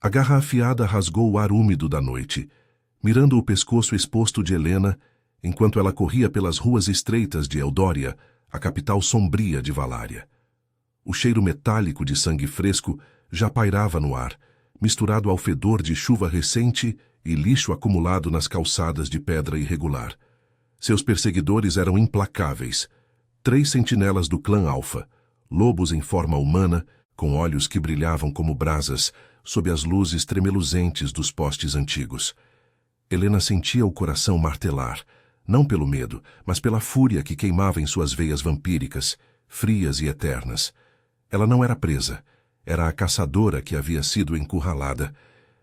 A garra afiada rasgou o ar úmido da noite, mirando o pescoço exposto de Helena, enquanto ela corria pelas ruas estreitas de Eldória, a capital sombria de Valária. O cheiro metálico de sangue fresco já pairava no ar, misturado ao fedor de chuva recente e lixo acumulado nas calçadas de pedra irregular. Seus perseguidores eram implacáveis. 3 sentinelas do clã Alfa, lobos em forma humana, com olhos que brilhavam como brasas, sob as luzes tremeluzentes dos postes antigos. Helena sentia o coração martelar, não pelo medo, mas pela fúria que queimava em suas veias vampíricas, frias e eternas. Ela não era presa, era a caçadora que havia sido encurralada.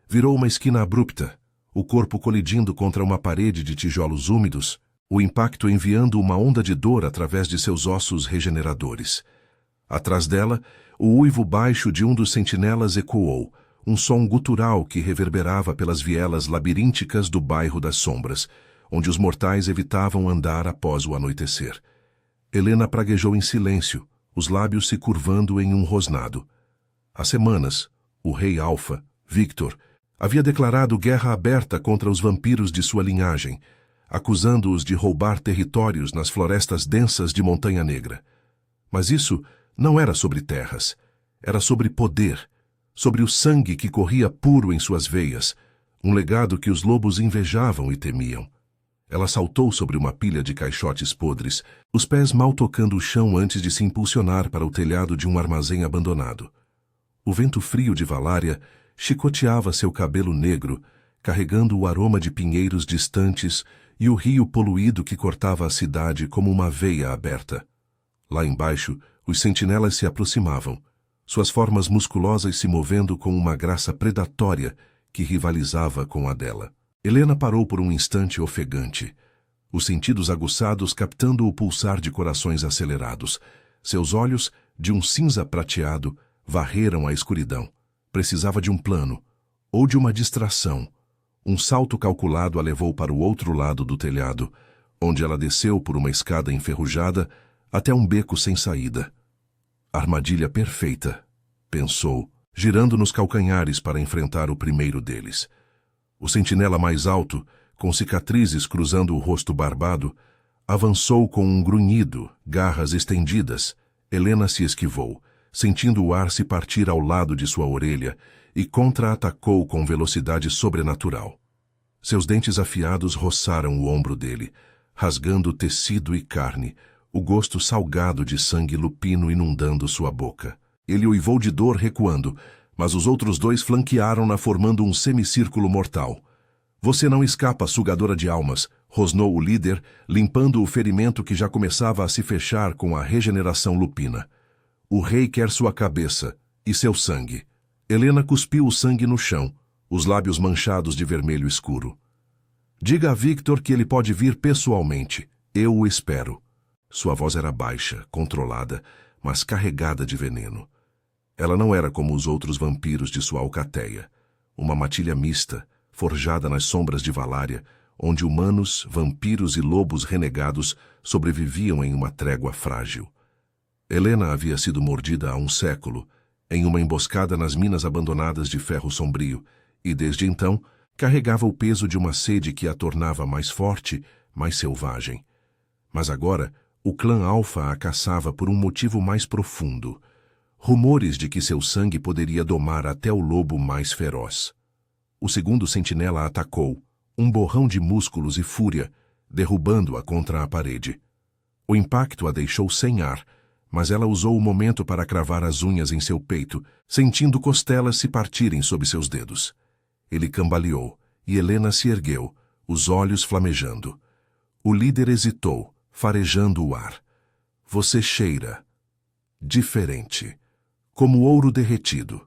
Virou uma esquina abrupta, o corpo colidindo contra uma parede de tijolos úmidos, o impacto enviando uma onda de dor através de seus ossos regeneradores. Atrás dela, o uivo baixo de um dos sentinelas ecoou, um som gutural que reverberava pelas vielas labirínticas do bairro das sombras, onde os mortais evitavam andar após o anoitecer. Helena praguejou em silêncio, os lábios se curvando em um rosnado. Há semanas, o rei Alfa, Victor, havia declarado guerra aberta contra os vampiros de sua linhagem, acusando-os de roubar territórios nas florestas densas de Montanha Negra. Mas isso não era sobre terras, era sobre poder, sobre o sangue que corria puro em suas veias, um legado que os lobos invejavam e temiam. Ela saltou sobre uma pilha de caixotes podres, os pés mal tocando o chão antes de se impulsionar para o telhado de um armazém abandonado. O vento frio de Valária chicoteava seu cabelo negro, carregando o aroma de pinheiros distantes e o rio poluído que cortava a cidade como uma veia aberta. Lá embaixo, os sentinelas se aproximavam, suas formas musculosas se movendo com uma graça predatória que rivalizava com a dela. Helena parou por um instante ofegante, os sentidos aguçados captando o pulsar de corações acelerados. Seus olhos, de um cinza prateado, varreram a escuridão. Precisava de um plano, ou de uma distração. Um salto calculado a levou para o outro lado do telhado, onde ela desceu por uma escada enferrujada até um beco sem saída. Armadilha perfeita, pensou, girando nos calcanhares para enfrentar o primeiro deles. O sentinela mais alto, com cicatrizes cruzando o rosto barbado, avançou com um grunhido, garras estendidas. Helena se esquivou, sentindo o ar se partir ao lado de sua orelha, e contra-atacou com velocidade sobrenatural. Seus dentes afiados roçaram o ombro dele, rasgando tecido e carne, o gosto salgado de sangue lupino inundando sua boca. Ele uivou de dor recuando, mas os outros 2 flanquearam-na formando um semicírculo mortal. Você não escapa, sugadora de almas, rosnou o líder, limpando o ferimento que já começava a se fechar com a regeneração lupina. O rei quer sua cabeça e seu sangue. Helena cuspiu o sangue no chão, os lábios manchados de vermelho escuro. Diga a Victor que ele pode vir pessoalmente. Eu o espero. Sua voz era baixa, controlada, mas carregada de veneno. Ela não era como os outros vampiros de sua alcateia, uma matilha mista, forjada nas sombras de Valária, onde humanos, vampiros e lobos renegados sobreviviam em uma trégua frágil. Helena havia sido mordida há um século, em uma emboscada nas minas abandonadas de Ferro Sombrio, e desde então carregava o peso de uma sede que a tornava mais forte, mais selvagem. Mas agora, o clã Alfa a caçava por um motivo mais profundo. Rumores de que seu sangue poderia domar até o lobo mais feroz. O segundo sentinela atacou, um borrão de músculos e fúria, derrubando-a contra a parede. O impacto a deixou sem ar, mas ela usou o momento para cravar as unhas em seu peito, sentindo costelas se partirem sob seus dedos. Ele cambaleou, e Helena se ergueu, os olhos flamejando. O líder hesitou, farejando o ar. Você cheira. Diferente. Como ouro derretido.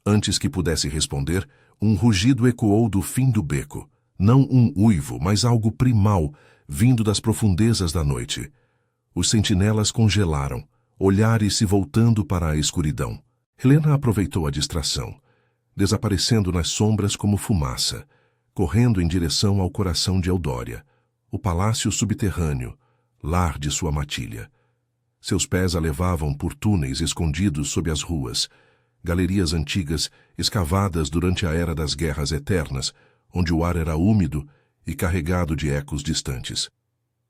Antes que pudesse responder, um rugido ecoou do fim do beco. Não um uivo, mas algo primal, vindo das profundezas da noite. Os sentinelas congelaram, olhares se voltando para a escuridão. Helena aproveitou a distração, desaparecendo nas sombras como fumaça, correndo em direção ao coração de Eldória, o palácio subterrâneo, lar de sua matilha. Seus pés a levavam por túneis escondidos sob as ruas, galerias antigas escavadas durante a Era das Guerras Eternas, onde o ar era úmido e carregado de ecos distantes.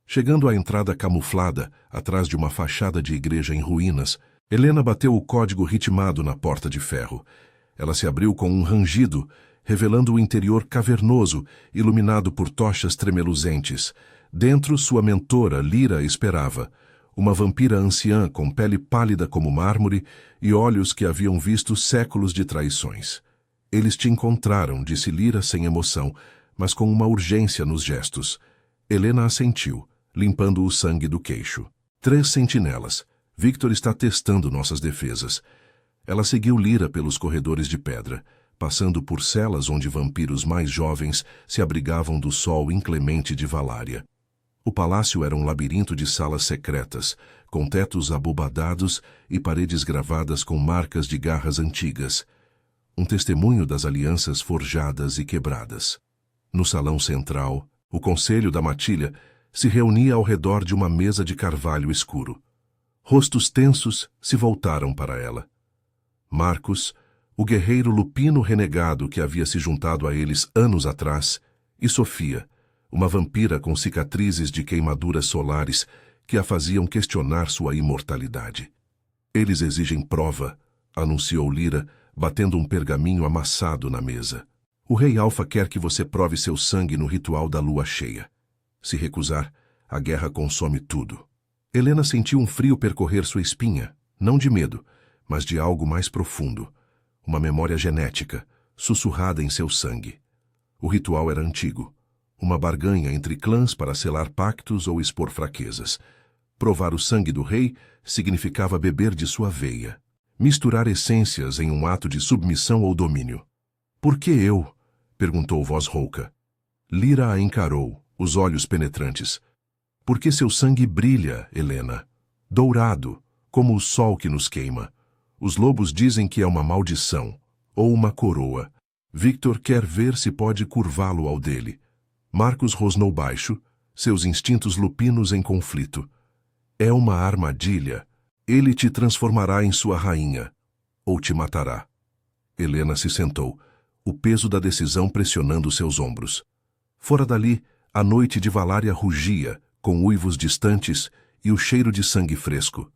Chegando à entrada camuflada, atrás de uma fachada de igreja em ruínas, Helena bateu o código ritmado na porta de ferro. Ela se abriu com um rangido, revelando o interior cavernoso, iluminado por tochas tremeluzentes. Dentro, sua mentora, Lyra, esperava. Uma vampira anciã com pele pálida como mármore e olhos que haviam visto séculos de traições. Eles te encontraram, disse Lyra sem emoção, mas com uma urgência nos gestos. Helena assentiu, limpando o sangue do queixo. 3 sentinelas. Victor está testando nossas defesas. Ela seguiu Lyra pelos corredores de pedra, passando por celas onde vampiros mais jovens se abrigavam do sol inclemente de Valária. O palácio era um labirinto de salas secretas, com tetos abobadados e paredes gravadas com marcas de garras antigas, um testemunho das alianças forjadas e quebradas. No salão central, o conselho da matilha se reunia ao redor de uma mesa de carvalho escuro. Rostos tensos se voltaram para ela. Marcos, o guerreiro lupino renegado que havia se juntado a eles anos atrás, e Sofia, uma vampira com cicatrizes de queimaduras solares que a faziam questionar sua imortalidade. Eles exigem prova, anunciou Lyra, batendo um pergaminho amassado na mesa. O rei Alfa quer que você prove seu sangue no ritual da lua cheia. Se recusar, a guerra consome tudo. Helena sentiu um frio percorrer sua espinha, não de medo, mas de algo mais profundo, uma memória genética, sussurrada em seu sangue. O ritual era antigo, uma barganha entre clãs para selar pactos ou expor fraquezas. Provar o sangue do rei significava beber de sua veia, misturar essências em um ato de submissão ou domínio. Por que eu? Perguntou voz rouca. Lyra a encarou, os olhos penetrantes. Porque seu sangue brilha, Helena, dourado, como o sol que nos queima. Os lobos dizem que é uma maldição, ou uma coroa. Victor quer ver se pode curvá-lo ao dele. Marcos rosnou baixo, seus instintos lupinos em conflito. É uma armadilha. Ele te transformará em sua rainha, ou te matará. Helena se sentou, o peso da decisão pressionando seus ombros. Fora dali, a noite de Valária rugia, com uivos distantes e o cheiro de sangue fresco.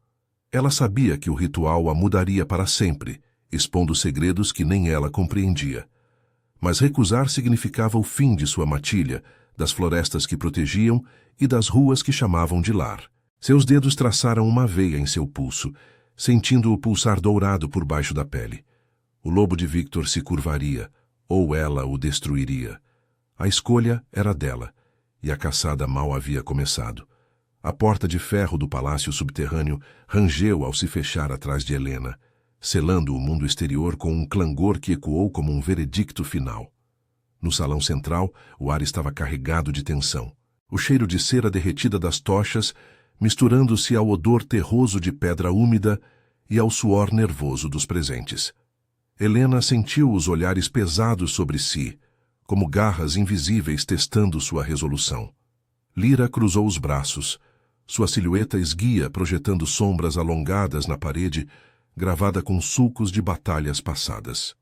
Ela sabia que o ritual a mudaria para sempre, expondo segredos que nem ela compreendia. Mas recusar significava o fim de sua matilha, das florestas que protegiam e das ruas que chamavam de lar. Seus dedos traçaram uma veia em seu pulso, sentindo o pulsar dourado por baixo da pele. O lobo de Victor se curvaria, ou ela o destruiria. A escolha era dela, e a caçada mal havia começado. A porta de ferro do palácio subterrâneo rangeu ao se fechar atrás de Helena, selando o mundo exterior com um clangor que ecoou como um veredicto final. No salão central, o ar estava carregado de tensão. O cheiro de cera derretida das tochas, misturando-se ao odor terroso de pedra úmida e ao suor nervoso dos presentes. Helena sentiu os olhares pesados sobre si, como garras invisíveis testando sua resolução. Lyra cruzou os braços, sua silhueta esguia projetando sombras alongadas na parede, gravada com sulcos de batalhas passadas.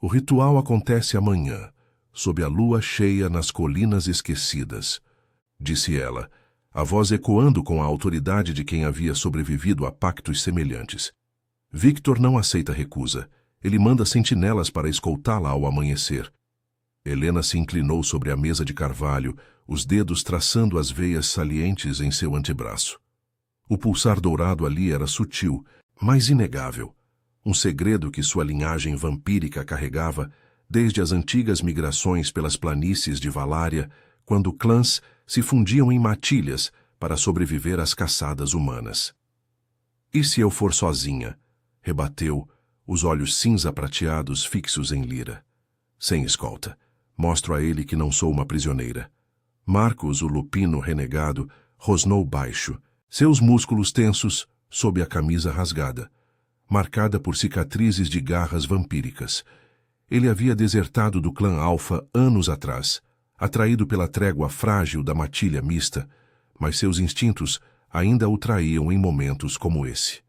O ritual acontece amanhã, sob a lua cheia nas colinas esquecidas, disse ela, a voz ecoando com a autoridade de quem havia sobrevivido a pactos semelhantes. Victor não aceita recusa. Ele manda sentinelas para escoltá-la ao amanhecer. Helena se inclinou sobre a mesa de carvalho, os dedos traçando as veias salientes em seu antebraço. O pulsar dourado ali era sutil, mas inegável. Um segredo que sua linhagem vampírica carregava desde as antigas migrações pelas planícies de Valária, quando clãs se fundiam em matilhas para sobreviver às caçadas humanas. E se eu for sozinha? Rebateu, os olhos cinza prateados fixos em Lyra. Sem escolta. Mostro a ele que não sou uma prisioneira. Marcos, o lupino renegado, rosnou baixo, seus músculos tensos sob a camisa rasgada, marcada por cicatrizes de garras vampíricas. Ele havia desertado do clã Alfa anos atrás, atraído pela trégua frágil da matilha mista, mas seus instintos ainda o traíam em momentos como esse.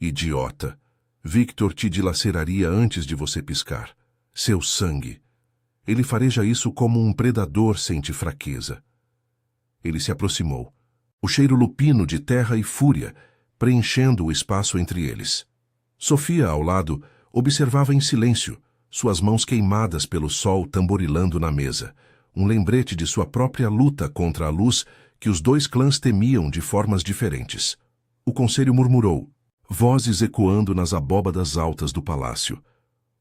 Idiota! Victor te dilaceraria antes de você piscar. Seu sangue. Ele fareja isso como um predador sente fraqueza. Ele se aproximou. O cheiro lupino de terra e fúria, preenchendo o espaço entre eles. Sofia, ao lado, observava em silêncio, suas mãos queimadas pelo sol tamborilando na mesa, um lembrete de sua própria luta contra a luz que os dois clãs temiam de formas diferentes. O conselho murmurou, vozes ecoando nas abóbadas altas do palácio.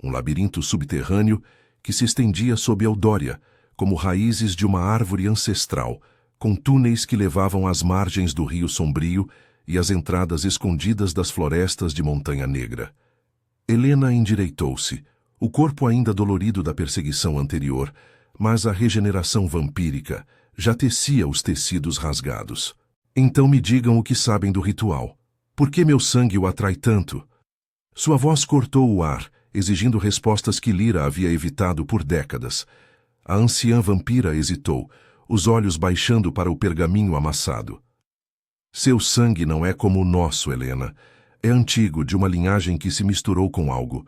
Um labirinto subterrâneo que se estendia sob Eudória, como raízes de uma árvore ancestral, com túneis que levavam às margens do rio Sombrio e às entradas escondidas das florestas de Montanha Negra. Helena endireitou-se, o corpo ainda dolorido da perseguição anterior, mas a regeneração vampírica já tecia os tecidos rasgados. Então me digam o que sabem do ritual. Por que meu sangue o atrai tanto? Sua voz cortou o ar, exigindo respostas que Lyra havia evitado por décadas. A anciã vampira hesitou, os olhos baixando para o pergaminho amassado. Seu sangue não é como o nosso, Helena. É antigo, de uma linhagem que se misturou com algo.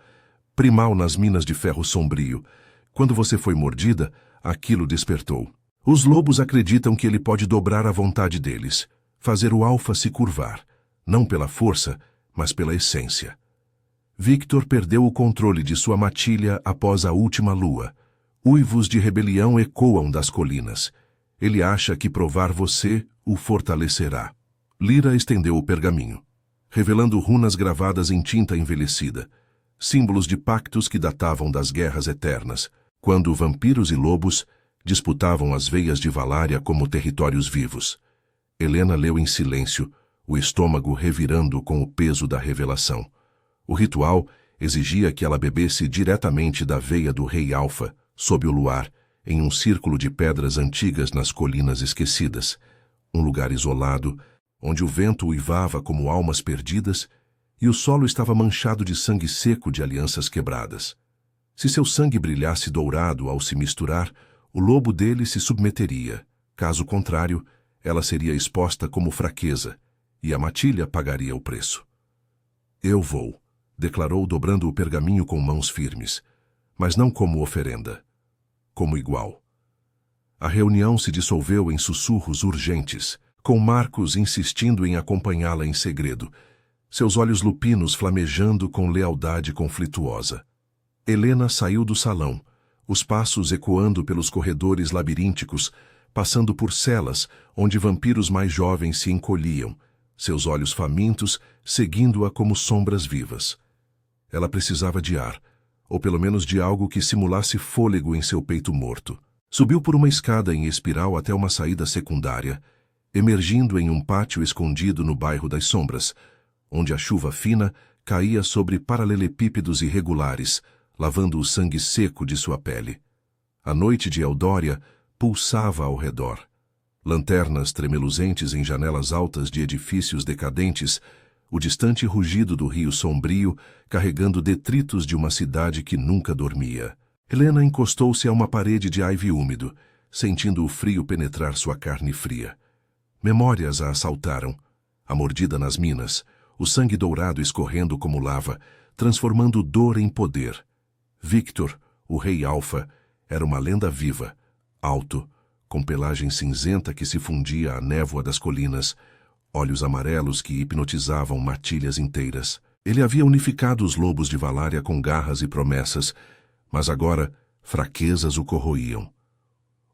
Primal nas minas de ferro sombrio. Quando você foi mordida, aquilo despertou. Os lobos acreditam que ele pode dobrar a vontade deles, fazer o alfa se curvar, não pela força, mas pela essência. Victor perdeu o controle de sua matilha após a última lua. Uivos de rebelião ecoam das colinas. Ele acha que provar você o fortalecerá. Lyra estendeu o pergaminho, revelando runas gravadas em tinta envelhecida, símbolos de pactos que datavam das guerras eternas, quando vampiros e lobos disputavam as veias de Valária como territórios vivos. Helena leu em silêncio, o estômago revirando com o peso da revelação. O ritual exigia que ela bebesse diretamente da veia do rei Alfa, sob o luar, em um círculo de pedras antigas nas colinas esquecidas, um lugar isolado, onde o vento uivava como almas perdidas e o solo estava manchado de sangue seco de alianças quebradas. Se seu sangue brilhasse dourado ao se misturar, o lobo dele se submeteria. Caso contrário, ela seria exposta como fraqueza, e a matilha pagaria o preço. Eu vou, declarou dobrando o pergaminho com mãos firmes, mas não como oferenda, como igual. A reunião se dissolveu em sussurros urgentes, com Marcos insistindo em acompanhá-la em segredo, seus olhos lupinos flamejando com lealdade conflituosa. Helena saiu do salão, os passos ecoando pelos corredores labirínticos, passando por celas onde vampiros mais jovens se encolhiam, seus olhos famintos seguindo-a como sombras vivas. Ela precisava de ar, ou pelo menos de algo que simulasse fôlego em seu peito morto. Subiu por uma escada em espiral até uma saída secundária, emergindo em um pátio escondido no bairro das Sombras, onde a chuva fina caía sobre paralelepípedos irregulares, lavando o sangue seco de sua pele. A noite de Eudória pulsava ao redor. Lanternas tremeluzentes em janelas altas de edifícios decadentes, o distante rugido do rio Sombrio carregando detritos de uma cidade que nunca dormia. Helena encostou-se a uma parede de aive úmido, sentindo o frio penetrar sua carne fria. Memórias a assaltaram. A mordida nas minas, o sangue dourado escorrendo como lava, transformando dor em poder. Victor, o rei Alfa, era uma lenda viva, alto, com pelagem cinzenta que se fundia à névoa das colinas, olhos amarelos que hipnotizavam matilhas inteiras. Ele havia unificado os lobos de Valária com garras e promessas, mas agora fraquezas o corroíam.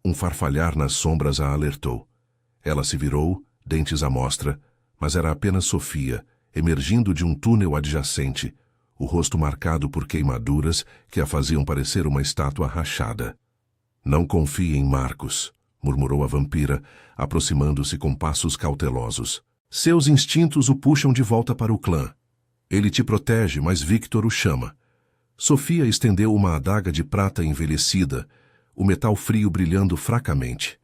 Um farfalhar nas sombras a alertou. Ela se virou, dentes à mostra, mas era apenas Sofia, emergindo de um túnel adjacente, o rosto marcado por queimaduras que a faziam parecer uma estátua rachada. Não confie em Marcos, murmurou a vampira, aproximando-se com passos cautelosos. Seus instintos o puxam de volta para o clã. Ele te protege, mas Victor o chama. Sofia estendeu uma adaga de prata envelhecida, o metal frio brilhando fracamente.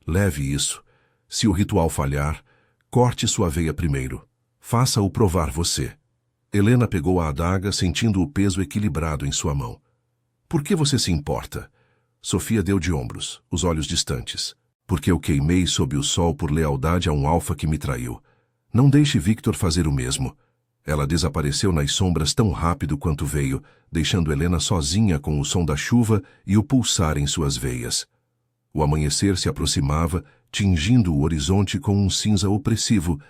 Leve isso. Se o ritual falhar, corte sua veia primeiro. Faça-o provar você. Helena pegou a adaga, sentindo o peso equilibrado em sua mão. Por que você se importa? Sofia deu de ombros, os olhos distantes. Porque eu queimei sob o sol por lealdade a um alfa que me traiu. Não deixe Victor fazer o mesmo. Ela desapareceu nas sombras tão rápido quanto veio, deixando Helena sozinha com o som da chuva e o pulsar em suas veias. O amanhecer se aproximava, tingindo o horizonte com um cinza opressivo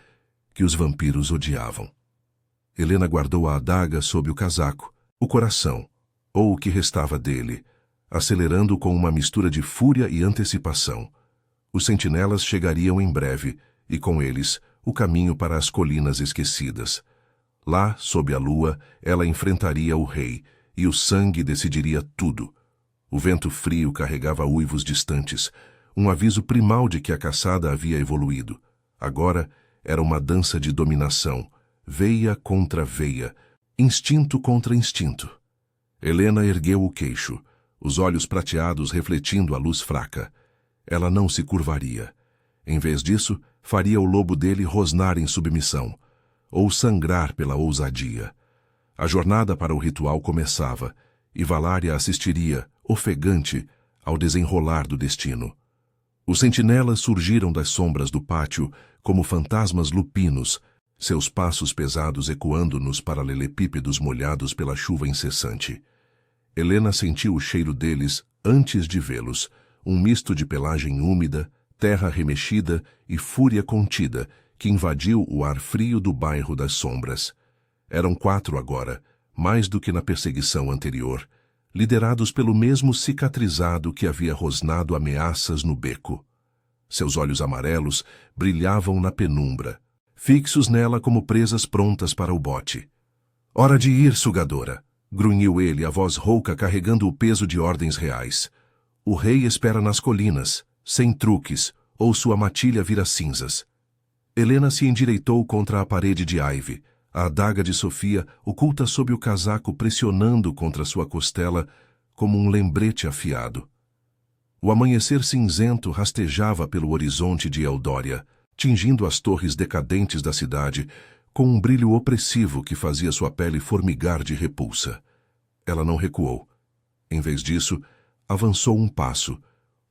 que os vampiros odiavam. Helena guardou a adaga sob o casaco, o coração, ou o que restava dele, acelerando com uma mistura de fúria e antecipação. Os sentinelas chegariam em breve, e com eles, o caminho para as colinas esquecidas. Lá, sob a lua, ela enfrentaria o rei, e o sangue decidiria tudo. O vento frio carregava uivos distantes, um aviso primal de que a caçada havia evoluído. Agora era uma dança de dominação, veia contra veia, instinto contra instinto. Helena ergueu o queixo, os olhos prateados refletindo a luz fraca. Ela não se curvaria. Em vez disso, faria o lobo dele rosnar em submissão, ou sangrar pela ousadia. A jornada para o ritual começava, e Valária assistiria, ofegante, ao desenrolar do destino. Os sentinelas surgiram das sombras do pátio como fantasmas lupinos, seus passos pesados ecoando nos paralelepípedos molhados pela chuva incessante. Helena sentiu o cheiro deles antes de vê-los, um misto de pelagem úmida, terra remexida e fúria contida, que invadiu o ar frio do bairro das sombras. Eram 4 agora, mais do que na perseguição anterior, liderados pelo mesmo cicatrizado que havia rosnado ameaças no beco. Seus olhos amarelos brilhavam na penumbra, fixos nela como presas prontas para o bote. "Hora de ir, sugadora!" grunhiu ele, a voz rouca carregando o peso de ordens reais. "O rei espera nas colinas, sem truques, ou sua matilha vira cinzas." Helena se endireitou contra a parede de Ivy, a adaga de Sofia oculta sob o casaco pressionando contra sua costela como um lembrete afiado. O amanhecer cinzento rastejava pelo horizonte de Eldória, tingindo as torres decadentes da cidade com um brilho opressivo que fazia sua pele formigar de repulsa. Ela não recuou. Em vez disso, avançou um passo,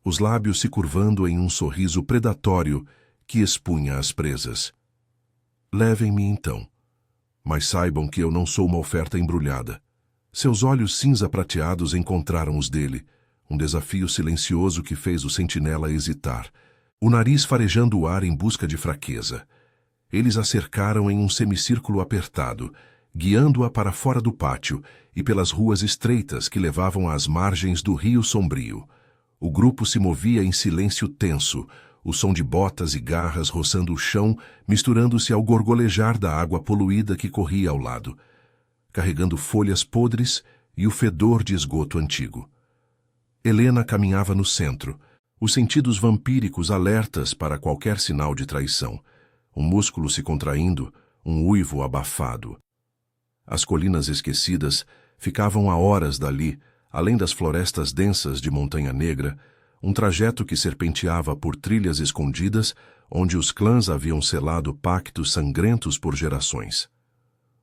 os lábios se curvando em um sorriso predatório que expunha as presas. "Levem-me então. Mas saibam que eu não sou uma oferta embrulhada." Seus olhos cinza prateados encontraram os dele, um desafio silencioso que fez o sentinela hesitar, o nariz farejando o ar em busca de fraqueza. Eles a cercaram em um semicírculo apertado, guiando-a para fora do pátio e pelas ruas estreitas que levavam às margens do rio sombrio. O grupo se movia em silêncio tenso, o som de botas e garras roçando o chão, misturando-se ao gorgolejar da água poluída que corria ao lado, carregando folhas podres e o fedor de esgoto antigo. Helena caminhava no centro, os sentidos vampíricos alertas para qualquer sinal de traição, um músculo se contraindo, um uivo abafado. As colinas esquecidas ficavam a horas dali, além das florestas densas de Montanha Negra, um trajeto que serpenteava por trilhas escondidas, onde os clãs haviam selado pactos sangrentos por gerações.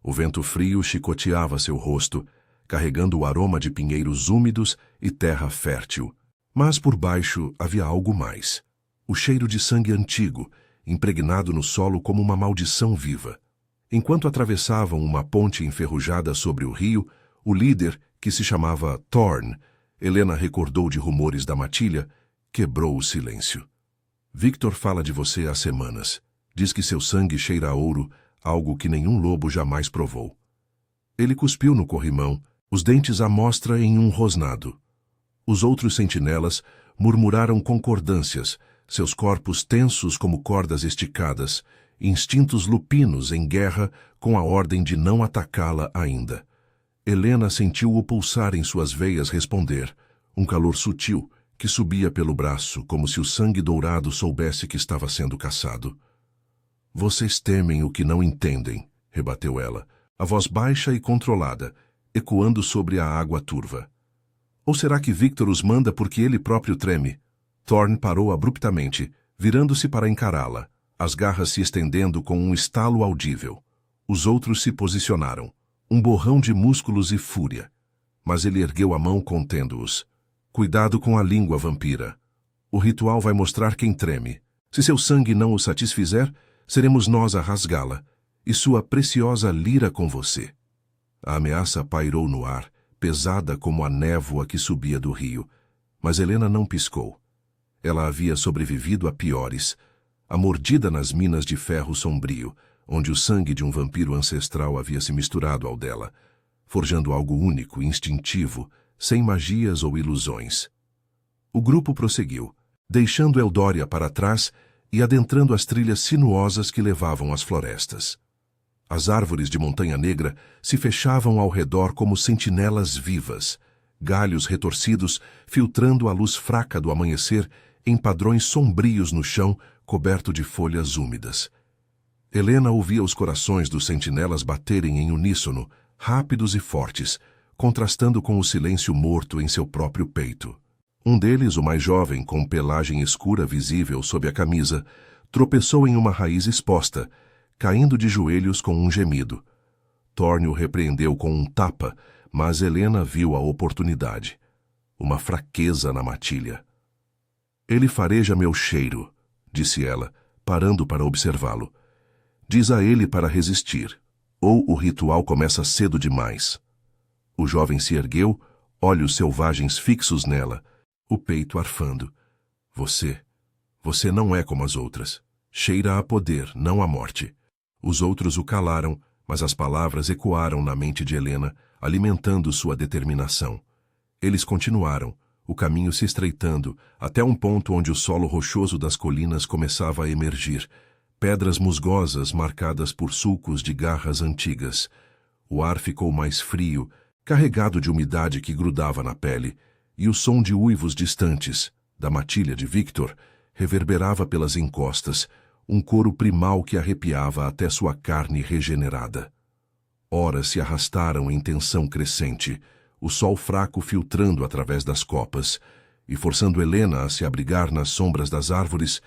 O vento frio chicoteava seu rosto, carregando o aroma de pinheiros úmidos e terra fértil. Mas por baixo havia algo mais. O cheiro de sangue antigo, impregnado no solo como uma maldição viva. Enquanto atravessavam uma ponte enferrujada sobre o rio, o líder, que se chamava Thorn, Helena recordou de rumores da matilha, quebrou o silêncio. "Victor fala de você há semanas. Diz que seu sangue cheira a ouro, algo que nenhum lobo jamais provou." Ele cuspiu no corrimão, os dentes à mostra em um rosnado. Os outros sentinelas murmuraram concordâncias, seus corpos tensos como cordas esticadas, instintos lupinos em guerra com a ordem de não atacá-la ainda. Helena sentiu o pulsar em suas veias responder, um calor sutil que subia pelo braço como se o sangue dourado soubesse que estava sendo caçado. "Vocês temem o que não entendem", rebateu ela, a voz baixa e controlada, ecoando sobre a água turva. "Ou será que Victor os manda porque ele próprio treme?" Thorn parou abruptamente, virando-se para encará-la, as garras se estendendo com um estalo audível. Os outros se posicionaram, um borrão de músculos e fúria. Mas ele ergueu a mão contendo-os. "Cuidado com a língua, vampira. O ritual vai mostrar quem treme. Se seu sangue não o satisfizer, seremos nós a rasgá-la. e sua preciosa lira com você. A ameaça pairou no ar, pesada como a névoa que subia do rio, mas Helena não piscou. Ela havia sobrevivido a piores, a mordida nas minas de ferro sombrio, onde o sangue de um vampiro ancestral havia se misturado ao dela, forjando algo único, instintivo, sem magias ou ilusões. O grupo prosseguiu, deixando Eldória para trás e adentrando as trilhas sinuosas que levavam às florestas. As árvores de Montanha Negra se fechavam ao redor como sentinelas vivas, galhos retorcidos filtrando a luz fraca do amanhecer em padrões sombrios no chão coberto de folhas úmidas. Helena ouvia os corações dos sentinelas baterem em uníssono, rápidos e fortes, contrastando com o silêncio morto em seu próprio peito. Um deles, o mais jovem, com pelagem escura visível sob a camisa, tropeçou em uma raiz exposta, caindo de joelhos com um gemido. Thorne o repreendeu com um tapa, mas Helena viu a oportunidade. Uma fraqueza na matilha. "Ele fareja meu cheiro", disse ela, parando para observá-lo. "Diz a ele para resistir, ou o ritual começa cedo demais." O jovem se ergueu, olhos selvagens fixos nela, o peito arfando. Você não é como as outras. Cheira a poder, não a morte." Os outros o calaram, mas as palavras ecoaram na mente de Helena, alimentando sua determinação. Eles continuaram, o caminho se estreitando, até um ponto onde o solo rochoso das colinas começava a emergir, pedras musgosas marcadas por sulcos de garras antigas. O ar ficou mais frio, carregado de umidade que grudava na pele, e o som de uivos distantes, da matilha de Victor, reverberava pelas encostas, um coro primal que arrepiava até sua carne regenerada. Horas se arrastaram em tensão crescente, o sol fraco filtrando através das copas e forçando Helena a se abrigar nas sombras das árvores,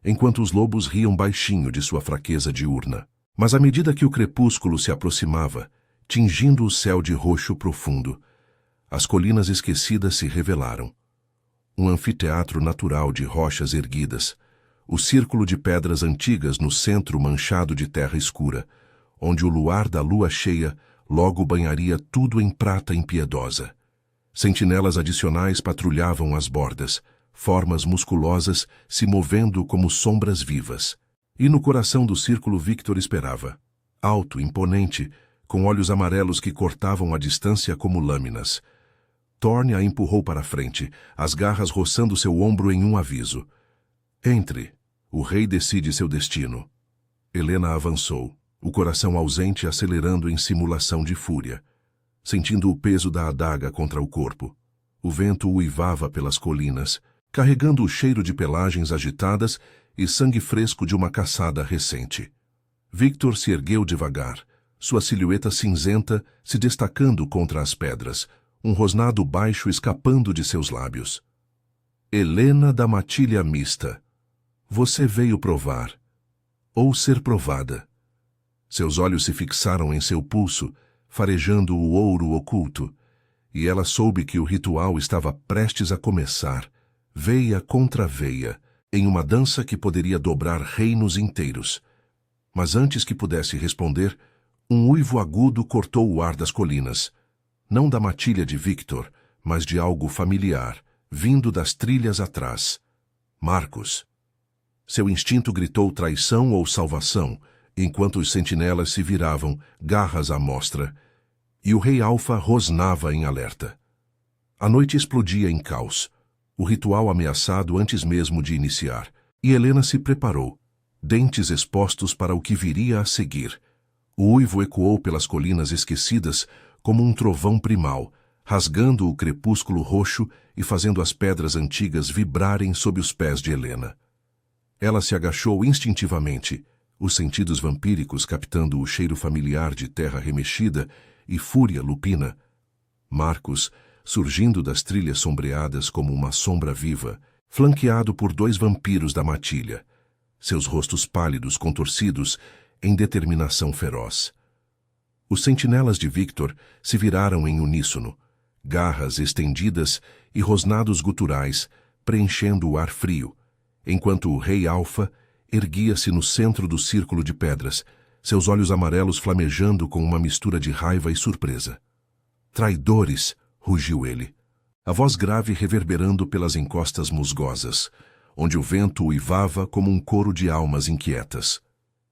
enquanto os lobos riam baixinho de sua fraqueza diurna. Mas à medida que o crepúsculo se aproximava, tingindo o céu de roxo profundo, as colinas esquecidas se revelaram. Um anfiteatro natural de rochas erguidas, o círculo de pedras antigas no centro manchado de terra escura, onde o luar da lua cheia logo banharia tudo em prata impiedosa. Sentinelas adicionais patrulhavam as bordas, formas musculosas se movendo como sombras vivas. E no coração do círculo Victor esperava, alto, imponente, com olhos amarelos que cortavam a distância como lâminas. Thorne a empurrou para a frente, as garras roçando seu ombro em um aviso. "Entre. O rei decide seu destino." Helena avançou, o coração ausente acelerando em simulação de fúria, sentindo o peso da adaga contra o corpo. O vento uivava pelas colinas, carregando o cheiro de pelagens agitadas e sangue fresco de uma caçada recente. Victor se ergueu devagar, sua silhueta cinzenta se destacando contra as pedras, um rosnado baixo escapando de seus lábios. "Helena da matilha mista, você veio provar, ou ser provada." Seus olhos se fixaram em seu pulso, farejando o ouro oculto, e ela soube que o ritual estava prestes a começar, veia contra veia, em uma dança que poderia dobrar reinos inteiros. Mas antes que pudesse responder, um uivo agudo cortou o ar das colinas, não da matilha de Victor, mas de algo familiar, vindo das trilhas atrás. Marcos. Seu instinto gritou traição ou salvação, enquanto os sentinelas se viravam, garras à mostra, e o rei Alfa rosnava em alerta. A noite explodia em caos, o ritual ameaçado antes mesmo de iniciar, e Helena se preparou, dentes expostos para o que viria a seguir. O uivo ecoou pelas colinas esquecidas como um trovão primal, rasgando o crepúsculo roxo e fazendo as pedras antigas vibrarem sob os pés de Helena. Ela se agachou instintivamente, os sentidos vampíricos captando o cheiro familiar de terra remexida e fúria lupina. Marcos, surgindo das trilhas sombreadas como uma sombra viva, flanqueado por 2 vampiros da matilha, seus rostos pálidos contorcidos em determinação feroz. Os sentinelas de Victor se viraram em uníssono, garras estendidas e rosnados guturais preenchendo o ar frio, enquanto o rei Alfa erguia-se no centro do círculo de pedras, seus olhos amarelos flamejando com uma mistura de raiva e surpresa. Traidores! Rugiu ele, a voz grave reverberando pelas encostas musgosas, onde o vento uivava como um coro de almas inquietas.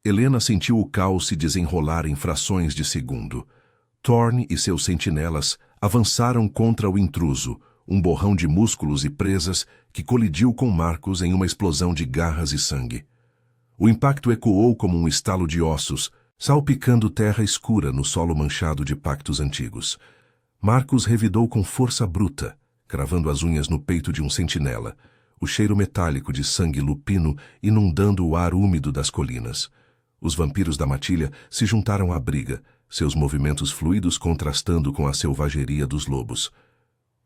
Helena sentiu o caos se desenrolar em frações de segundo. Thorne e seus sentinelas avançaram contra o intruso, um borrão de músculos e presas que colidiu com Marcus em uma explosão de garras e sangue. O impacto ecoou como um estalo de ossos, salpicando terra escura no solo manchado de pactos antigos. Marcus revidou com força bruta, cravando as unhas no peito de um sentinela, o cheiro metálico de sangue lupino inundando o ar úmido das colinas. Os vampiros da matilha se juntaram à briga, seus movimentos fluidos contrastando com a selvageria dos lobos,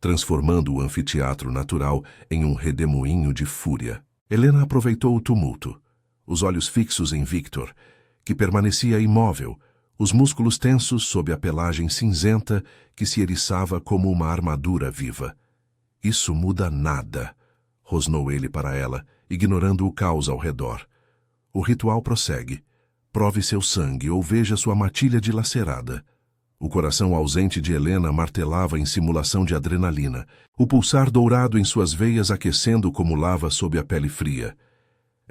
transformando o anfiteatro natural em um redemoinho de fúria. Helena aproveitou o tumulto, os olhos fixos em Victor, que permanecia imóvel, os músculos tensos sob a pelagem cinzenta que se eriçava como uma armadura viva. Isso muda nada, rosnou ele para ela, ignorando o caos ao redor. O ritual prossegue. Prove seu sangue ou veja sua matilha dilacerada. O coração ausente de Helena martelava em simulação de adrenalina, o pulsar dourado em suas veias aquecendo como lava sob a pele fria.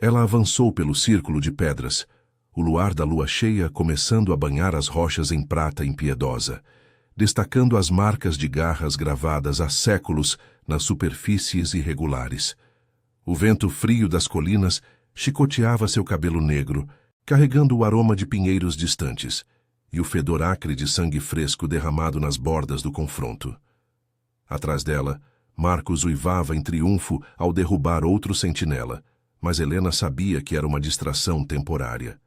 Ela avançou pelo círculo de pedras, o luar da lua cheia começando a banhar as rochas em prata impiedosa, destacando as marcas de garras gravadas há séculos nas superfícies irregulares. O vento frio das colinas chicoteava seu cabelo negro, carregando o aroma de pinheiros distantes, e o fedor acre de sangue fresco derramado nas bordas do confronto. Atrás dela, Marcus uivava em triunfo ao derrubar outro sentinela, mas Helena sabia que era uma distração temporária.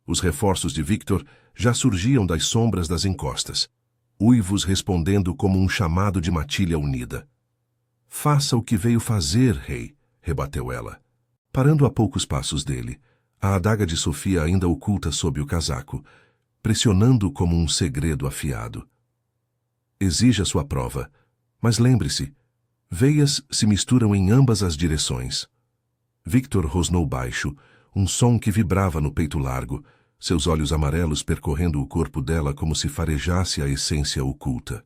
Os reforços de Victor já surgiam das sombras das encostas, uivos respondendo como um chamado de matilha unida. Faça o que veio fazer, rei, rebateu ela. Parando a poucos passos dele, a adaga de Sofia ainda oculta sob o casaco, pressionando como um segredo afiado. Exija sua prova, mas lembre-se, veias se misturam em ambas as direções. Victor rosnou baixo, um som que vibrava no peito largo, seus olhos amarelos percorrendo o corpo dela como se farejasse a essência oculta.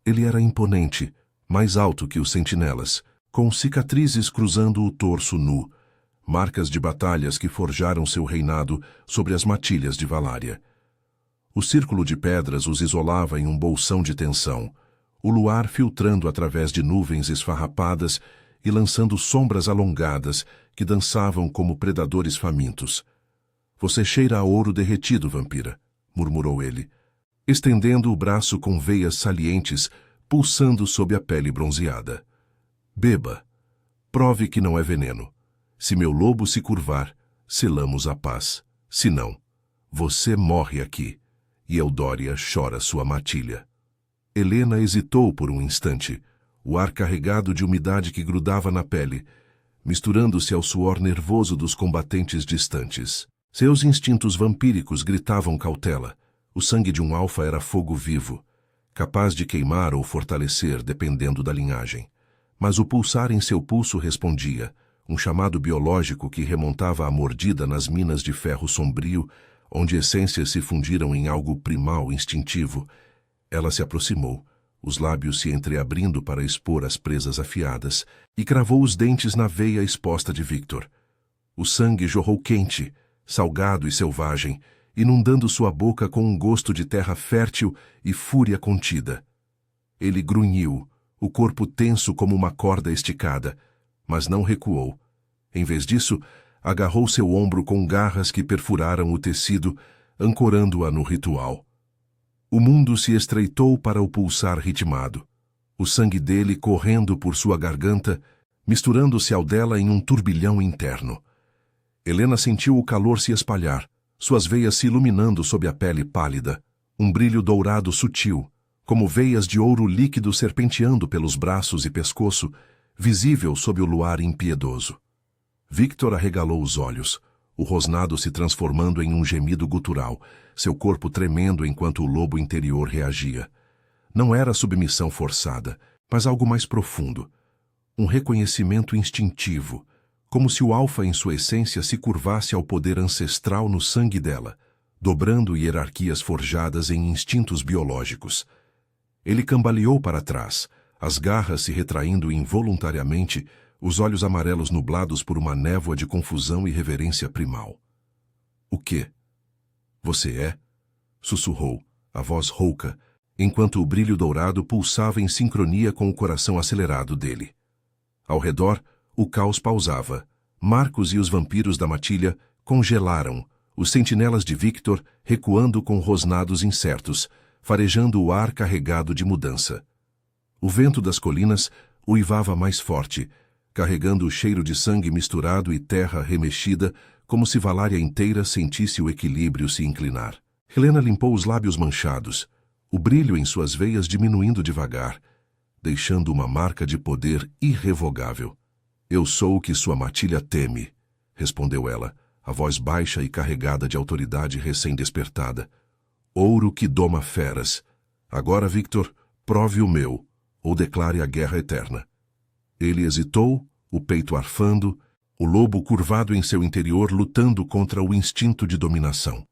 Ele era imponente, mais alto que os sentinelas, com cicatrizes cruzando o torso nu, marcas de batalhas que forjaram seu reinado sobre as matilhas de Valária. O círculo de pedras os isolava em um bolsão de tensão, o luar filtrando através de nuvens esfarrapadas e lançando sombras alongadas que dançavam como predadores famintos. Você cheira a ouro derretido, vampira, murmurou ele, estendendo o braço com veias salientes pulsando sob a pele bronzeada. Beba. Prove que não é veneno. Se meu lobo se curvar, selamos a paz. Se não, você morre aqui. E Eudória chora sua matilha. Helena hesitou por um instante, o ar carregado de umidade que grudava na pele, misturando-se ao suor nervoso dos combatentes distantes. Seus instintos vampíricos gritavam cautela. O sangue de um alfa era fogo vivo, capaz de queimar ou fortalecer dependendo da linhagem. Mas o pulsar em seu pulso respondia, um chamado biológico que remontava à mordida nas minas de ferro sombrio, onde essências se fundiram em algo primal instintivo. Ela se aproximou, os lábios se entreabrindo para expor as presas afiadas, e cravou os dentes na veia exposta de Victor. O sangue jorrou quente, salgado e selvagem, inundando sua boca com um gosto de terra fértil e fúria contida. Ele grunhiu, o corpo tenso como uma corda esticada, mas não recuou. Em vez disso, agarrou seu ombro com garras que perfuraram o tecido, ancorando-a no ritual. O mundo se estreitou para o pulsar ritmado, o sangue dele correndo por sua garganta, misturando-se ao dela em um turbilhão interno. Helena sentiu o calor se espalhar, suas veias se iluminando sob a pele pálida, um brilho dourado sutil, como veias de ouro líquido serpenteando pelos braços e pescoço, visível sob o luar impiedoso. Victor arregalou os olhos, o rosnado se transformando em um gemido gutural, seu corpo tremendo enquanto o lobo interior reagia. Não era submissão forçada, mas algo mais profundo. Um reconhecimento instintivo, como se o alfa em sua essência se curvasse ao poder ancestral no sangue dela, dobrando hierarquias forjadas em instintos biológicos. Ele cambaleou para trás, as garras se retraindo involuntariamente, os olhos amarelos nublados por uma névoa de confusão e reverência primal. "O quê? Você é?" sussurrou, a voz rouca, enquanto o brilho dourado pulsava em sincronia com o coração acelerado dele. Ao redor, o caos pausava. Marcos e os vampiros da matilha congelaram, os sentinelas de Victor recuando com rosnados incertos, farejando o ar carregado de mudança. O vento das colinas uivava mais forte, carregando o cheiro de sangue misturado e terra remexida, como se Valária inteira sentisse o equilíbrio se inclinar. Helena limpou os lábios manchados, o brilho em suas veias diminuindo devagar, deixando uma marca de poder irrevogável. "Eu sou o que sua matilha teme", respondeu ela, a voz baixa e carregada de autoridade recém-despertada. "Ouro que doma feras. Agora, Victor, prove o meu, ou declare a guerra eterna." Ele hesitou, o peito arfando, o lobo curvado em seu interior lutando contra o instinto de dominação.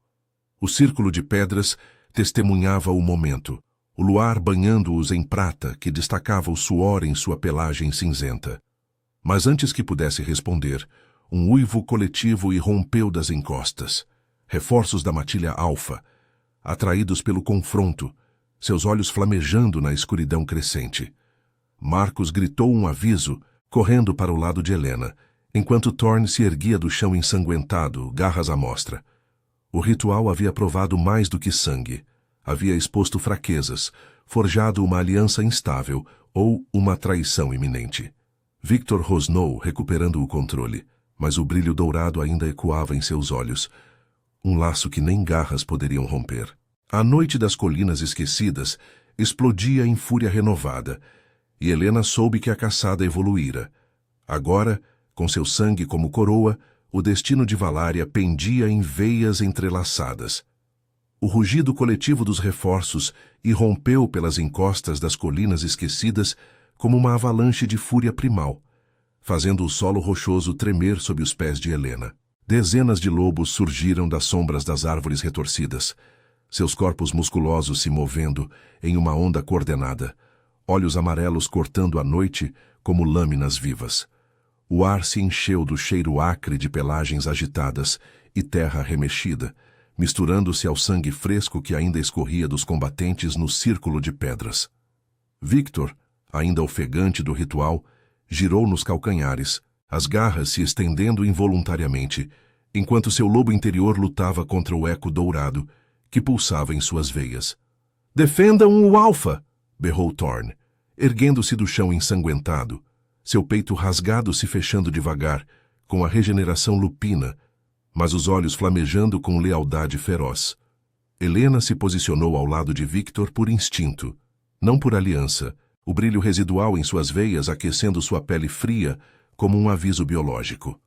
O círculo de pedras testemunhava o momento, o luar banhando-os em prata que destacava o suor em sua pelagem cinzenta. Mas antes que pudesse responder, um uivo coletivo irrompeu das encostas. Reforços da matilha alfa, atraídos pelo confronto, seus olhos flamejando na escuridão crescente. Marcos gritou um aviso, correndo para o lado de Helena, enquanto Thorne se erguia do chão ensanguentado, garras à mostra. O ritual havia provado mais do que sangue. Havia exposto fraquezas, forjado uma aliança instável ou uma traição iminente. Victor rosnou, recuperando o controle, mas o brilho dourado ainda ecoava em seus olhos. Um laço que nem garras poderiam romper. A noite das colinas esquecidas explodia em fúria renovada, e Helena soube que a caçada evoluíra. Agora, com seu sangue como coroa, o destino de Valária pendia em veias entrelaçadas. O rugido coletivo dos reforços irrompeu pelas encostas das colinas esquecidas como uma avalanche de fúria primal, fazendo o solo rochoso tremer sob os pés de Helena. Dezenas de lobos surgiram das sombras das árvores retorcidas, seus corpos musculosos se movendo em uma onda coordenada, olhos amarelos cortando a noite como lâminas vivas. O ar se encheu do cheiro acre de pelagens agitadas e terra remexida, misturando-se ao sangue fresco que ainda escorria dos combatentes no círculo de pedras. Victor, ainda ofegante do ritual, girou nos calcanhares, as garras se estendendo involuntariamente, enquanto seu lobo interior lutava contra o eco dourado que pulsava em suas veias. "Defendam o Alfa!" berrou Thorne, erguendo-se do chão ensanguentado, seu peito rasgado se fechando devagar, com a regeneração lupina, mas os olhos flamejando com lealdade feroz. Helena se posicionou ao lado de Victor por instinto, não por aliança, o brilho residual em suas veias aquecendo sua pele fria como um aviso biológico.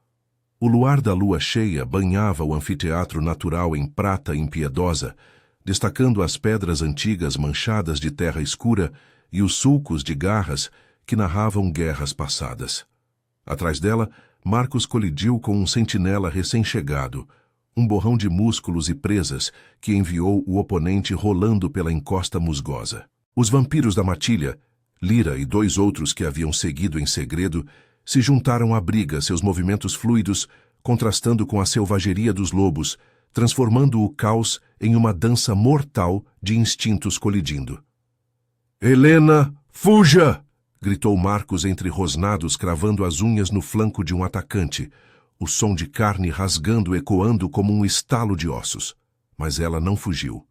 O luar da lua cheia banhava o anfiteatro natural em prata impiedosa, destacando as pedras antigas manchadas de terra escura e os sulcos de garras que narravam guerras passadas. Atrás dela, Marcos colidiu com um sentinela recém-chegado, um borrão de músculos e presas que enviou o oponente rolando pela encosta musgosa. Os vampiros da matilha, Lyra e 2 outros que haviam seguido em segredo, se juntaram à briga, seus movimentos fluidos, contrastando com a selvageria dos lobos, transformando o caos em uma dança mortal de instintos colidindo. "Helena, fuja!" gritou Marcos entre rosnados, cravando as unhas no flanco de um atacante, o som de carne rasgando ecoando como um estalo de ossos. Mas ela não fugiu.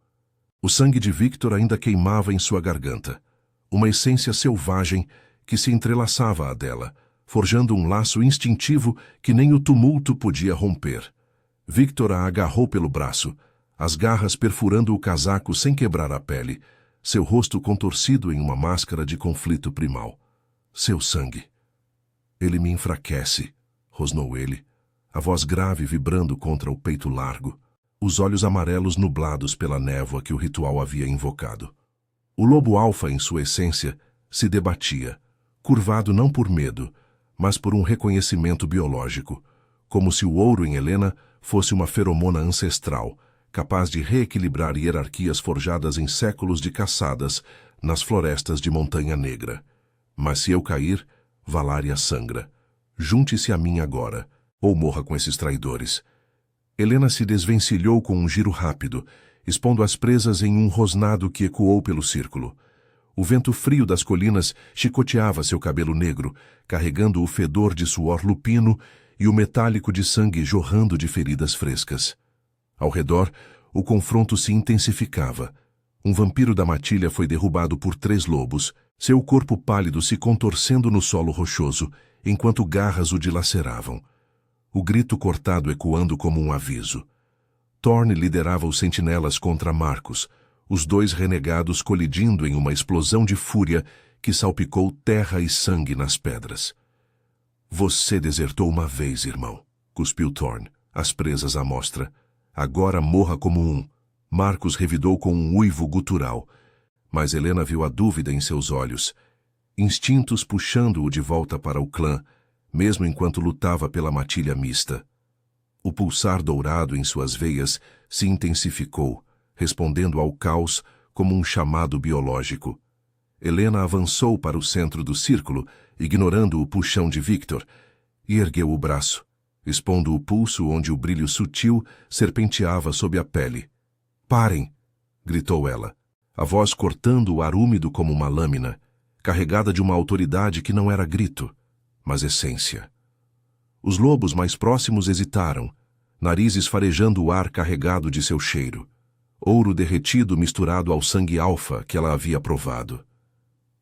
O sangue de Victor ainda queimava em sua garganta, uma essência selvagem que se entrelaçava à dela, forjando um laço instintivo que nem o tumulto podia romper. Victor a agarrou pelo braço, as garras perfurando o casaco sem quebrar a pele, seu rosto contorcido em uma máscara de conflito primal. "Seu sangue." "Ele me enfraquece", rosnou ele, a voz grave vibrando contra o peito largo, os olhos amarelos nublados pela névoa que o ritual havia invocado. O lobo alfa, em sua essência, se debatia, curvado não por medo, mas por um reconhecimento biológico, como se o ouro em Helena fosse uma feromona ancestral, capaz de reequilibrar hierarquias forjadas em séculos de caçadas nas florestas de Montanha Negra. Mas se eu cair, Valária sangra. Junte-se a mim agora, ou morra com esses traidores. Helena se desvencilhou com um giro rápido, expondo as presas em um rosnado que ecoou pelo círculo. O vento frio das colinas chicoteava seu cabelo negro, carregando o fedor de suor lupino e o metálico de sangue jorrando de feridas frescas. Ao redor, o confronto se intensificava. Um vampiro da matilha foi derrubado por 3 lobos, seu corpo pálido se contorcendo no solo rochoso, enquanto garras o dilaceravam. O grito cortado ecoando como um aviso. Thorne liderava os sentinelas contra Marcus, os 2 renegados colidindo em uma explosão de fúria que salpicou terra e sangue nas pedras. Você desertou uma vez, irmão, cuspiu Thorne, as presas à mostra. Agora morra como um. Marcus revidou com um uivo gutural, mas Helena viu a dúvida em seus olhos, instintos puxando-o de volta para o clã, mesmo enquanto lutava pela matilha mista. O pulsar dourado em suas veias se intensificou, respondendo ao caos como um chamado biológico. Helena avançou para o centro do círculo, ignorando o puxão de Victor, e ergueu o braço, expondo o pulso onde o brilho sutil serpenteava sob a pele. "Parem!" gritou ela, a voz cortando o ar úmido como uma lâmina, carregada de uma autoridade que não era grito, mas essência. Os lobos mais próximos hesitaram, narizes farejando o ar carregado de seu cheiro, ouro derretido misturado ao sangue alfa que ela havia provado.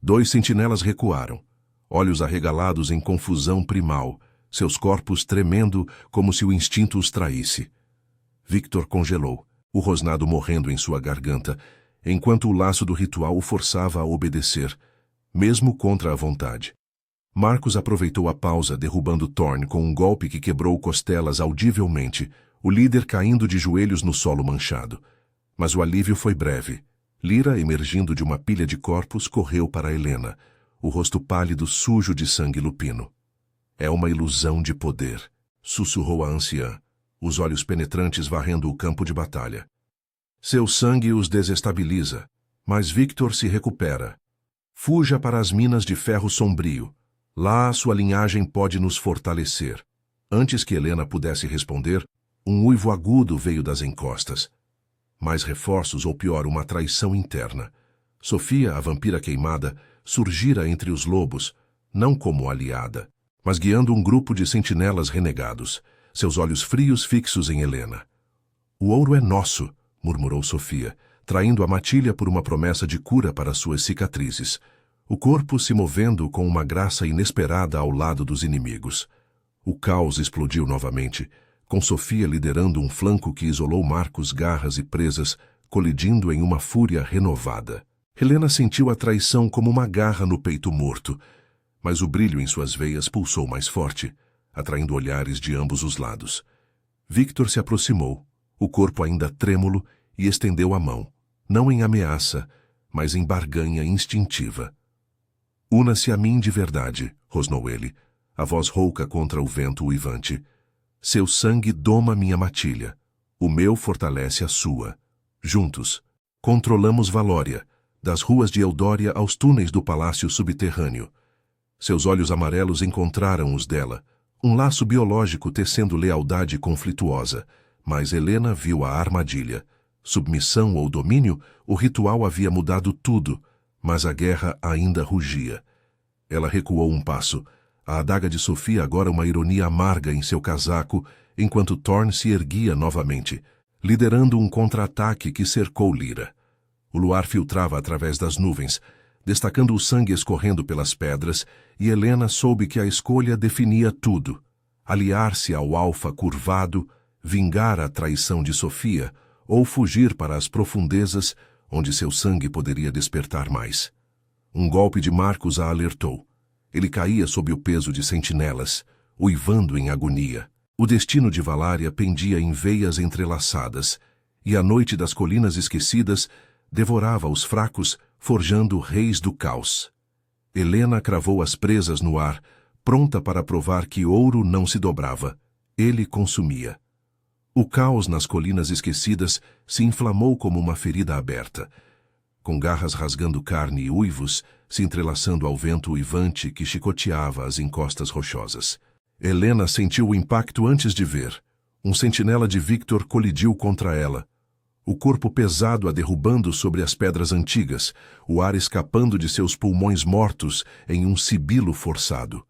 2 sentinelas recuaram, olhos arregalados em confusão primal, seus corpos tremendo como se o instinto os traísse. Victor congelou, o rosnado morrendo em sua garganta, enquanto o laço do ritual o forçava a obedecer, mesmo contra a vontade. Marcus aproveitou a pausa, derrubando Thorne com um golpe que quebrou costelas audivelmente, o líder caindo de joelhos no solo manchado. Mas o alívio foi breve. Lyra, emergindo de uma pilha de corpos, correu para Helena, o rosto pálido sujo de sangue lupino. "É uma ilusão de poder", sussurrou a anciã, os olhos penetrantes varrendo o campo de batalha. "Seu sangue os desestabiliza, mas Victor se recupera. Fuja para as minas de ferro sombrio. Lá sua linhagem pode nos fortalecer." Antes que Helena pudesse responder, um uivo agudo veio das encostas. Mais reforços ou pior, uma traição interna. Sofia, a vampira queimada, surgira entre os lobos, não como aliada, mas guiando um grupo de sentinelas renegados, seus olhos frios fixos em Helena. "O ouro é nosso", murmurou Sofia, traindo a matilha por uma promessa de cura para suas cicatrizes, o corpo se movendo com uma graça inesperada ao lado dos inimigos. O caos explodiu novamente, com Sofia liderando um flanco que isolou Marcus, garras e presas, colidindo em uma fúria renovada. Helena sentiu a traição como uma garra no peito morto, mas o brilho em suas veias pulsou mais forte, atraindo olhares de ambos os lados. Victor se aproximou, o corpo ainda trêmulo, e estendeu a mão, não em ameaça, mas em barganha instintiva. "Una-se a mim de verdade", rosnou ele, a voz rouca contra o vento uivante. "Seu sangue doma minha matilha, o meu fortalece a sua. Juntos, controlamos Valória, das ruas de Eldória aos túneis do palácio subterrâneo." Seus olhos amarelos encontraram os dela, um laço biológico tecendo lealdade conflituosa, mas Helena viu a armadilha. Submissão ou domínio, o ritual havia mudado tudo, mas a guerra ainda rugia. Ela recuou um passo, a adaga de Sofia agora uma ironia amarga em seu casaco, enquanto Thorne se erguia novamente, liderando um contra-ataque que cercou Lyra. O luar filtrava através das nuvens, destacando o sangue escorrendo pelas pedras, e Helena soube que a escolha definia tudo: aliar-se ao alfa curvado, vingar a traição de Sofia, ou fugir para as profundezas, onde seu sangue poderia despertar mais. Um golpe de Marcus a alertou. Ele caía sob o peso de sentinelas, uivando em agonia. O destino de Valária pendia em veias entrelaçadas, e a noite das colinas esquecidas devorava os fracos, forjando reis do caos. Helena cravou as presas no ar, pronta para provar que ouro não se dobrava. Ele consumia. O caos nas colinas esquecidas se inflamou como uma ferida aberta, com garras rasgando carne e uivos se entrelaçando ao vento uivante que chicoteava as encostas rochosas. Helena sentiu o impacto antes de ver. Um sentinela de Victor colidiu contra ela, o corpo pesado a derrubando sobre as pedras antigas, o ar escapando de seus pulmões mortos em um sibilo forçado.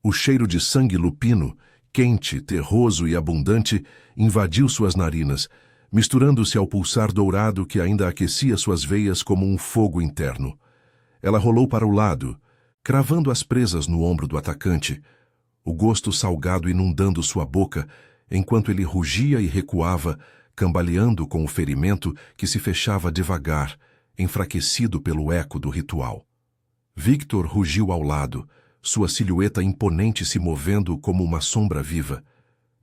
O cheiro de sangue lupino, quente, terroso e abundante, invadiu suas narinas, misturando-se ao pulsar dourado que ainda aquecia suas veias como um fogo interno. Ela rolou para o lado, cravando as presas no ombro do atacante, o gosto salgado inundando sua boca, enquanto ele rugia e recuava, cambaleando com o ferimento que se fechava devagar, enfraquecido pelo eco do ritual. Victor rugiu ao lado, sua silhueta imponente se movendo como uma sombra viva,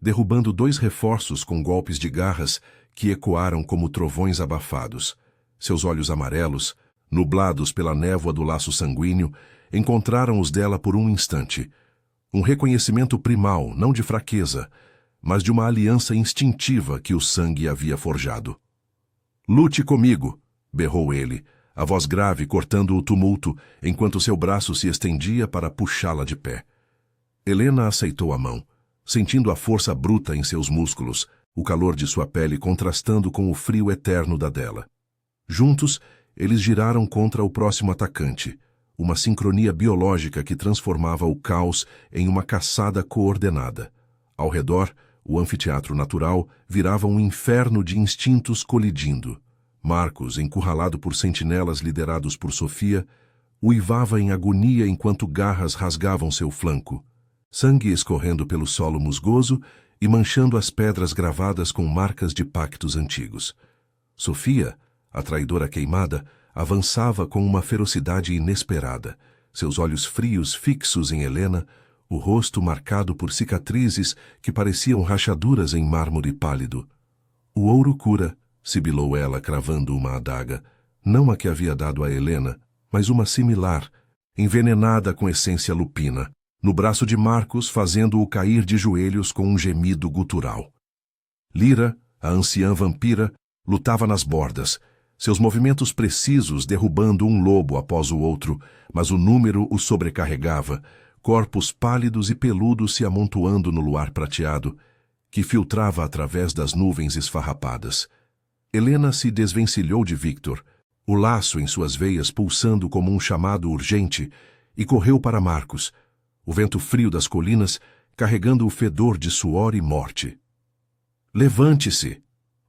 derrubando 2 reforços com golpes de garras que ecoaram como trovões abafados. Seus olhos amarelos, nublados pela névoa do laço sanguíneo, encontraram os dela por um instante. Um reconhecimento primal, não de fraqueza, mas de uma aliança instintiva que o sangue havia forjado. "Lute comigo", berrou ele, a voz grave cortando o tumulto, enquanto seu braço se estendia para puxá-la de pé. Helena aceitou a mão, sentindo a força bruta em seus músculos, o calor de sua pele contrastando com o frio eterno da dela. Juntos, eles giraram contra o próximo atacante, uma sincronia biológica que transformava o caos em uma caçada coordenada. Ao redor, o anfiteatro natural virava um inferno de instintos colidindo. Marcos, encurralado por sentinelas liderados por Sofia, uivava em agonia enquanto garras rasgavam seu flanco, sangue escorrendo pelo solo musgoso e manchando as pedras gravadas com marcas de pactos antigos. Sofia, a traidora queimada, avançava com uma ferocidade inesperada, seus olhos frios fixos em Helena, o rosto marcado por cicatrizes que pareciam rachaduras em mármore pálido. "O ouro cura", sibilou ela cravando uma adaga, não a que havia dado a Helena, mas uma similar, envenenada com essência lupina, no braço de Marcos, fazendo-o cair de joelhos com um gemido gutural. Lyra, a anciã vampira, lutava nas bordas, seus movimentos precisos derrubando um lobo após o outro, mas o número o sobrecarregava, corpos pálidos e peludos se amontoando no luar prateado, que filtrava através das nuvens esfarrapadas. Helena se desvencilhou de Victor, o laço em suas veias pulsando como um chamado urgente, e correu para Marcos, o vento frio das colinas carregando o fedor de suor e morte. "Levante-se",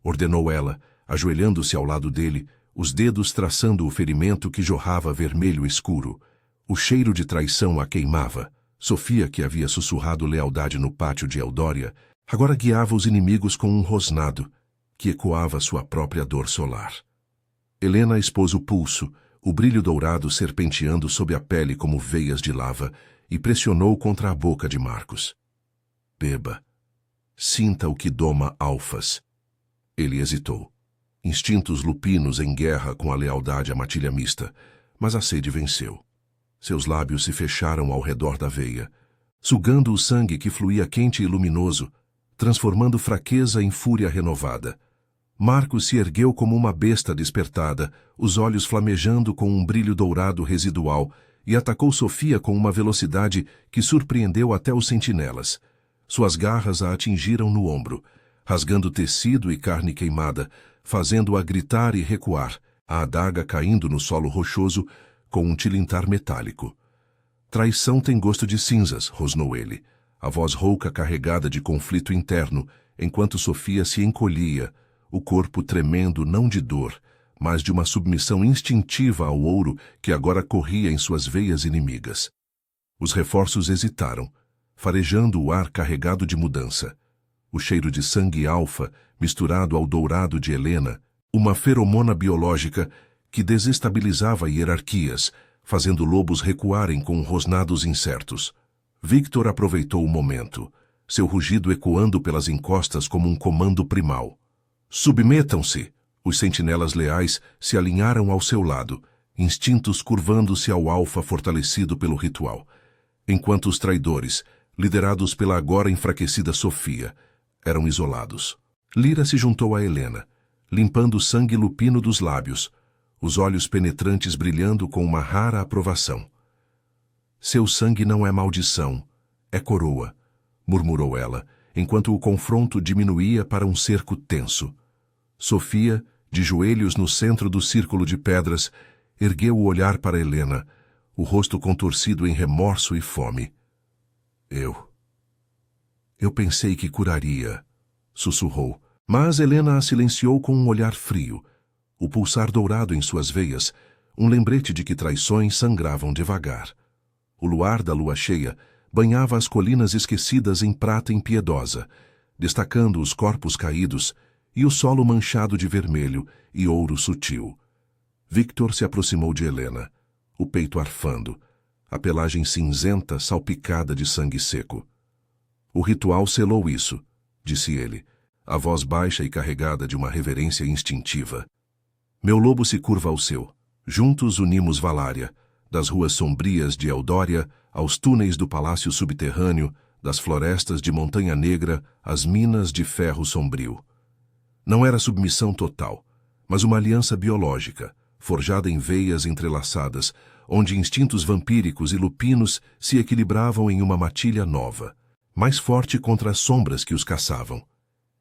ordenou ela, ajoelhando-se ao lado dele, os dedos traçando o ferimento que jorrava vermelho escuro. O cheiro de traição a queimava. Sofia, que havia sussurrado lealdade no pátio de Eudória, agora guiava os inimigos com um rosnado, que ecoava sua própria dor solar. Helena expôs o pulso, o brilho dourado serpenteando sob a pele como veias de lava, e pressionou contra a boca de Marcos. "Beba. Sinta o que doma alfas." Ele hesitou. Instintos lupinos em guerra com a lealdade à matilha mista, mas a sede venceu. Seus lábios se fecharam ao redor da veia, sugando o sangue que fluía quente e luminoso, transformando fraqueza em fúria renovada. Marcos se ergueu como uma besta despertada, os olhos flamejando com um brilho dourado residual, e atacou Sofia com uma velocidade que surpreendeu até os sentinelas. Suas garras a atingiram no ombro, rasgando tecido e carne queimada, fazendo-a gritar e recuar, a adaga caindo no solo rochoso com um tilintar metálico. "Traição tem gosto de cinzas", rosnou ele, a voz rouca carregada de conflito interno, enquanto Sofia se encolhia, o corpo tremendo não de dor, mas de uma submissão instintiva ao ouro que agora corria em suas veias inimigas. Os reforços hesitaram, farejando o ar carregado de mudança. O cheiro de sangue alfa, misturado ao dourado de Helena, uma feromona biológica que desestabilizava hierarquias, fazendo lobos recuarem com rosnados incertos. Victor aproveitou o momento, seu rugido ecoando pelas encostas como um comando primal. "Submetam-se!" Os sentinelas leais se alinharam ao seu lado, instintos curvando-se ao alfa fortalecido pelo ritual, enquanto os traidores, liderados pela agora enfraquecida Sofia, eram isolados. Lyra se juntou a Helena, limpando o sangue lupino dos lábios, os olhos penetrantes brilhando com uma rara aprovação. Seu sangue não é maldição, é coroa, murmurou ela, enquanto o confronto diminuía para um cerco tenso. Sofia, de joelhos no centro do círculo de pedras, ergueu o olhar para Helena, o rosto contorcido em remorso e fome. Eu pensei que curaria, sussurrou, mas Helena a silenciou com um olhar frio, o pulsar dourado em suas veias, um lembrete de que traições sangravam devagar. O luar da lua cheia banhava as colinas esquecidas em prata impiedosa, destacando os corpos caídos e o solo manchado de vermelho e ouro sutil. Victor se aproximou de Helena, o peito arfando, a pelagem cinzenta salpicada de sangue seco. O ritual selou isso, disse ele, a voz baixa e carregada de uma reverência instintiva. Meu lobo se curva ao seu. Juntos unimos Valária, das ruas sombrias de Eldória aos túneis do palácio subterrâneo, das florestas de Montanha Negra às minas de ferro sombrio. Não era submissão total, mas uma aliança biológica, forjada em veias entrelaçadas, onde instintos vampíricos e lupinos se equilibravam em uma matilha nova, mais forte contra as sombras que os caçavam.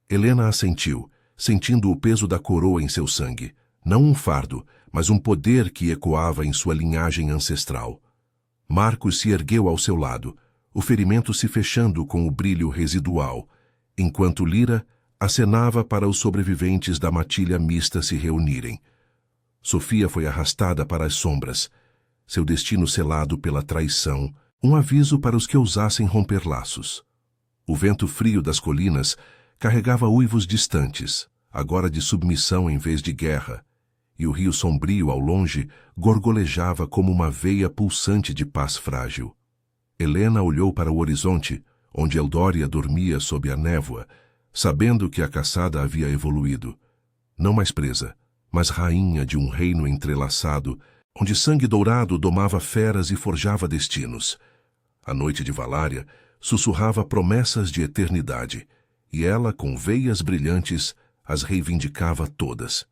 Helena assentiu, sentindo o peso da coroa em seu sangue, não um fardo, mas um poder que ecoava em sua linhagem ancestral. Marcos se ergueu ao seu lado, o ferimento se fechando com o brilho residual, enquanto Lyra acenava para os sobreviventes da matilha mista se reunirem. Sofia foi arrastada para as sombras, seu destino selado pela traição, um aviso para os que ousassem romper laços. O vento frio das colinas carregava uivos distantes, agora de submissão em vez de guerra, e o rio sombrio ao longe gorgolejava como uma veia pulsante de paz frágil. Helena olhou para o horizonte, onde Eldória dormia sob a névoa, sabendo que a caçada havia evoluído, não mais presa, mas rainha de um reino entrelaçado, onde sangue dourado domava feras e forjava destinos. A noite de Valária sussurrava promessas de eternidade, e ela, com veias brilhantes, as reivindicava todas.